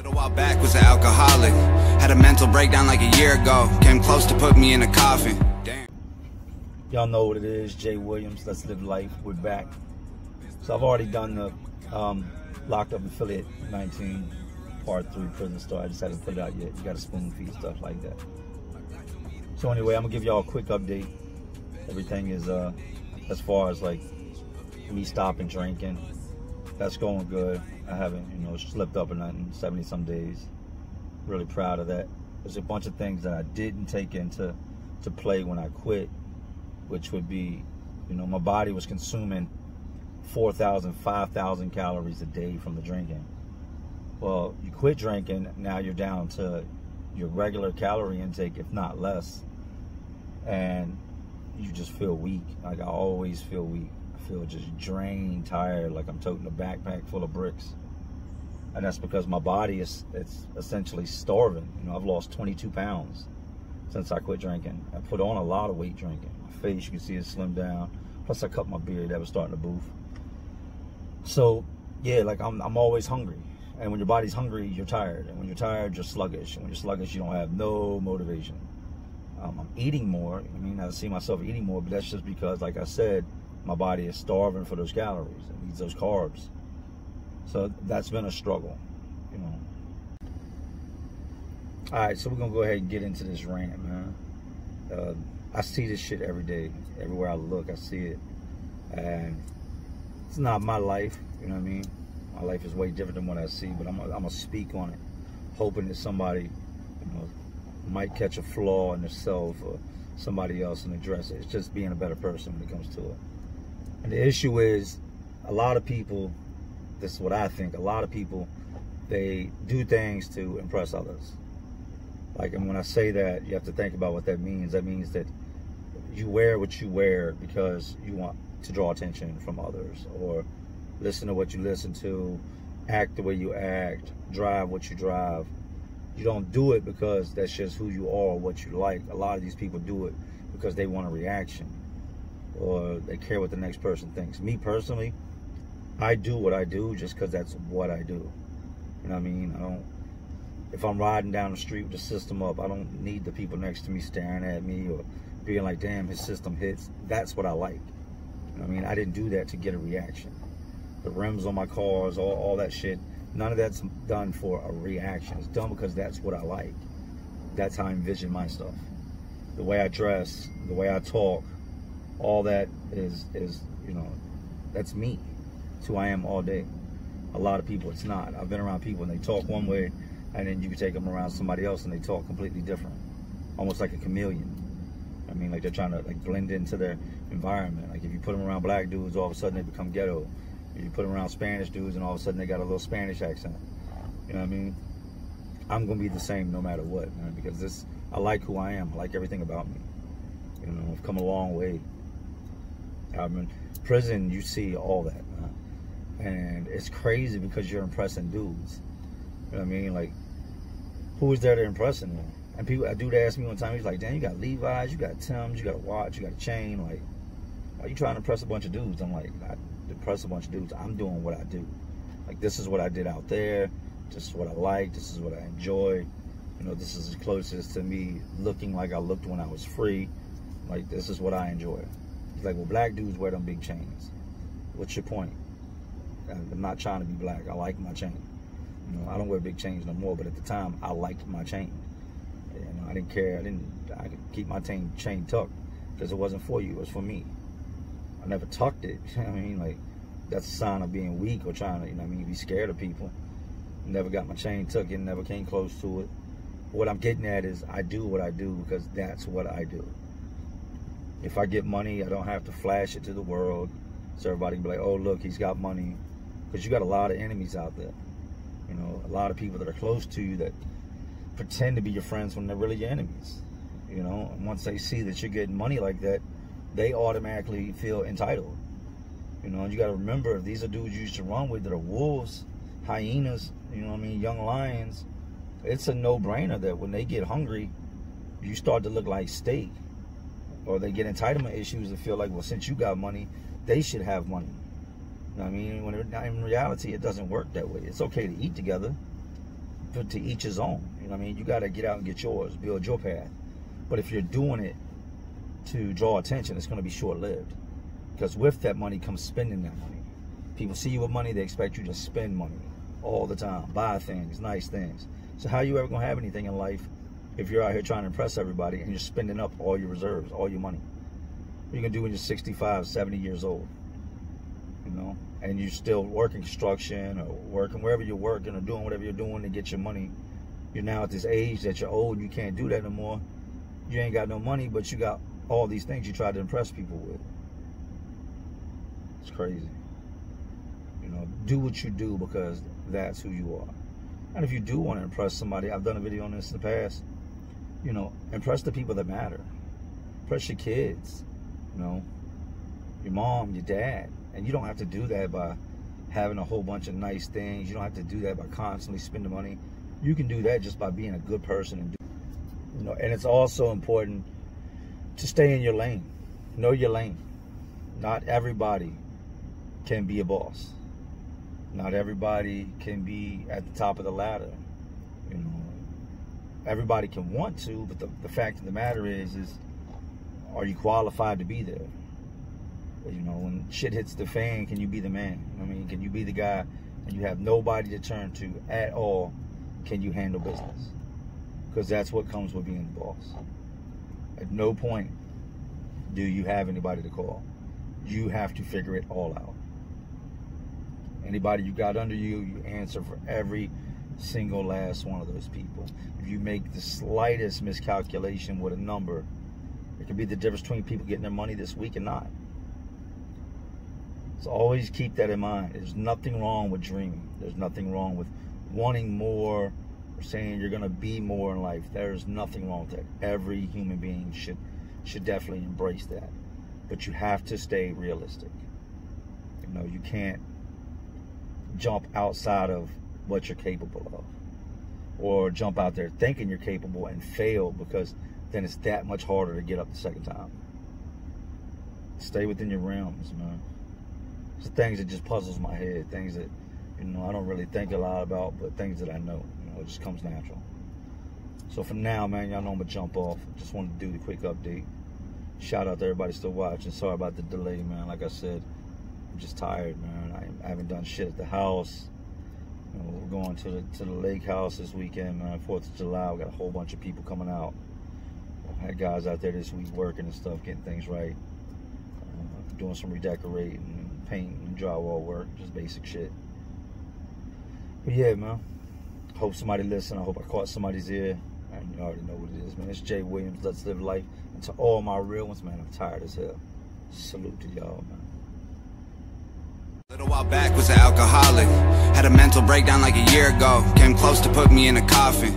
little while back was an alcoholic. Had a mental breakdown like a year ago. Came close to put me in a coffin. Damn. Y'all know what it is. Jay Williams, Let's Live Life. We're back. So I've already done the Locked Up Affiliate 19 Part 3 prison story. I just haven't put it out yet. You got to spoon feed stuff like that. So anyway, I'm gonna give y'all a quick update. Everything is as far as like me stopping drinking, that's going good. I haven't, slipped up or nothing. 70 some days. Really proud of that. There's a bunch of things that I didn't take into play when I quit, which would be, my body was consuming 4,000, 5,000 calories a day from the drinking. Well, you quit drinking, now you're down to your regular calorie intake, if not less, and you just feel weak. Like I always feel weak. I feel just drained, tired, like I'm toting a backpack full of bricks. And that's because my body it's essentially starving. I've lost 22 pounds since I quit drinking. I put on a lot of weight drinking. My face, you can see it slimmed down. Plus I cut my beard, that was starting to boof. So yeah, like I'm always hungry. And when your body's hungry, you're tired. And when you're tired, you're sluggish. And when you're sluggish, you don't have no motivation. I'm eating more. I see myself eating more, but that's just because, like I said, my body is starving for those calories. It needs those carbs. So that's been a struggle, All right, so we're going to go ahead and get into this rant, man. I see this shit every day. Everywhere I look, I see it. And it's not my life, you know what I mean? My life is way different than what I see, but I'm going to speak on it, hoping that somebody, might catch a flaw in themselves or somebody else and address it. It's just being a better person when it comes to it. And the issue is, a lot of people, this is what I think, a lot of people, they do things to impress others. Like, and when I say that, you have to think about what that means. That means that you wear what you wear because you want to draw attention from others, or listen to what you listen to, act the way you act, drive what you drive. You don't do it because that's just who you are or what you like. A lot of these people do it because they want a reaction or they care what the next person thinks. Me personally, I do what I do just because that's what I do. You know what I mean? If I'm riding down the street with the system up, I don't need the people next to me staring at me or being like, damn, his system hits. That's what I like. You know what I mean? I didn't do that to get a reaction. The rims on my cars, all that shit, none of that's done for a reaction. It's done because that's what I like. That's how I envision my stuff. The way I dress, the way I talk, all that is that's me. It's who I am all day. A lot of people, it's not. I've been around people and they talk one way, and then you can take them around somebody else and they talk completely different. Almost like a chameleon. Like they're trying to blend into their environment. Like if you put them around black dudes, all of a sudden they become ghetto. You put them around Spanish dudes and all of a sudden they got a little Spanish accent. You know what I mean? I'm going to be the same no matter what, man, because I like who I am. I like everything about me. I've come a long way. In prison, you see all that, man. And it's crazy because you're impressing dudes. You know what I mean? Like, who is there to impress them? And a dude asked me one time, he's like, damn, you got Levi's, you got Tim's, you got a watch, you got a chain. Like, are you trying to impress a bunch of dudes? I'm like, impress a bunch of dudes. I'm doing what I do. Like, this is what I did out there. This is what I like. This is what I enjoy. This is as closest to me looking like I looked when I was free. Like, this is what I enjoy. He's like, well, black dudes wear them big chains. What's your point? I'm not trying to be black. I like my chain. I don't wear big chains no more, but at the time, I liked my chain. I didn't care. I could keep my chain tucked because it wasn't for you. It was for me. I never tucked it. Like, that's a sign of being weak or trying to, be scared of people. Never got my chain tucked in, never came close to it. What I'm getting at is I do what I do because that's what I do. If I get money, I don't have to flash it to the world so everybody can be like, oh, look, he's got money. Because you got a lot of enemies out there. A lot of people that are close to you that pretend to be your friends when they're really your enemies. And once they see that you're getting money like that, they automatically feel entitled. And you got to remember, if these are dudes you used to run with that are wolves, hyenas, young lions, it's a no-brainer that when they get hungry, you start to look like steak. Or they get entitlement issues and feel like, well, since you got money, they should have money. When in reality, it doesn't work that way. It's okay to eat together. But to each his own. You know what I mean? You got to get out and get yours, build your path. But if you're doing it to draw attention, it's going to be short-lived. Because with that money comes spending that money. People see you with money, they expect you to spend money all the time, buy things, nice things. So how are you ever going to have anything in life if you're out here trying to impress everybody and you're spending up all your reserves, all your money? What are you going to do when you're 65, 70 years old? You know? And you're still working construction or working wherever you're working or doing whatever you're doing to get your money. You're now at this age that you're old, you can't do that no more. You ain't got no money, but you got all these things you try to impress people with. It's crazy. You know, do what you do because that's who you are. And if you do want to impress somebody, I've done a video on this in the past, you know, impress the people that matter. Impress your kids, you know, your mom, your dad. And you don't have to do that by having a whole bunch of nice things. You don't have to do that by constantly spending money. You can do that just by being a good person and you know, and it's also important to stay in your lane. Know your lane. Not everybody can be a boss. Not everybody can be at the top of the ladder. You know, everybody can want to, but the fact of the matter is are you qualified to be there? You know, when shit hits the fan, can you be the man? I mean, can you be the guy and you have nobody to turn to at all? Can you handle business? Because that's what comes with being the boss. At no point do you have anybody to call. You have to figure it all out. Anybody you got under you, you answer for every single last one of those people. If you make the slightest miscalculation with a number, it could be the difference between people getting their money this week and not. So always keep that in mind. There's nothing wrong with dreaming. There's nothing wrong with wanting more or saying you're going to be more in life. There's nothing wrong with that. Every human being should definitely embrace that. But you have to stay realistic. You know, you can't jump outside of what you're capable of. Or jump out there thinking you're capable and fail, because then it's that much harder to get up the second time. Stay within your realms, man. It's things that just puzzles my head, things that, you know, I don't really think a lot about, but things that I know, you know, it just comes natural. So for now, man, y'all know I'm gonna jump off. Just wanted to do the quick update. Shout out to everybody still watching. Sorry about the delay, man. Like I said, I'm just tired, man. I haven't done shit at the house. You know, we're going to the lake house this weekend, man. 4th of July, we got a whole bunch of people coming out. I had guys out there this week working and stuff, getting things right, doing some redecorating, paint and drywall work, just basic shit. But yeah, man, hope somebody listened. I hope I caught somebody's ear. And you already know what it is, man. It's Jay Williams. Let's live life. And to all my real ones, man, I'm tired as hell. Salute to y'all, man. A little while back was an alcoholic. Had a mental breakdown like a year ago. Came close to put me in a coffin.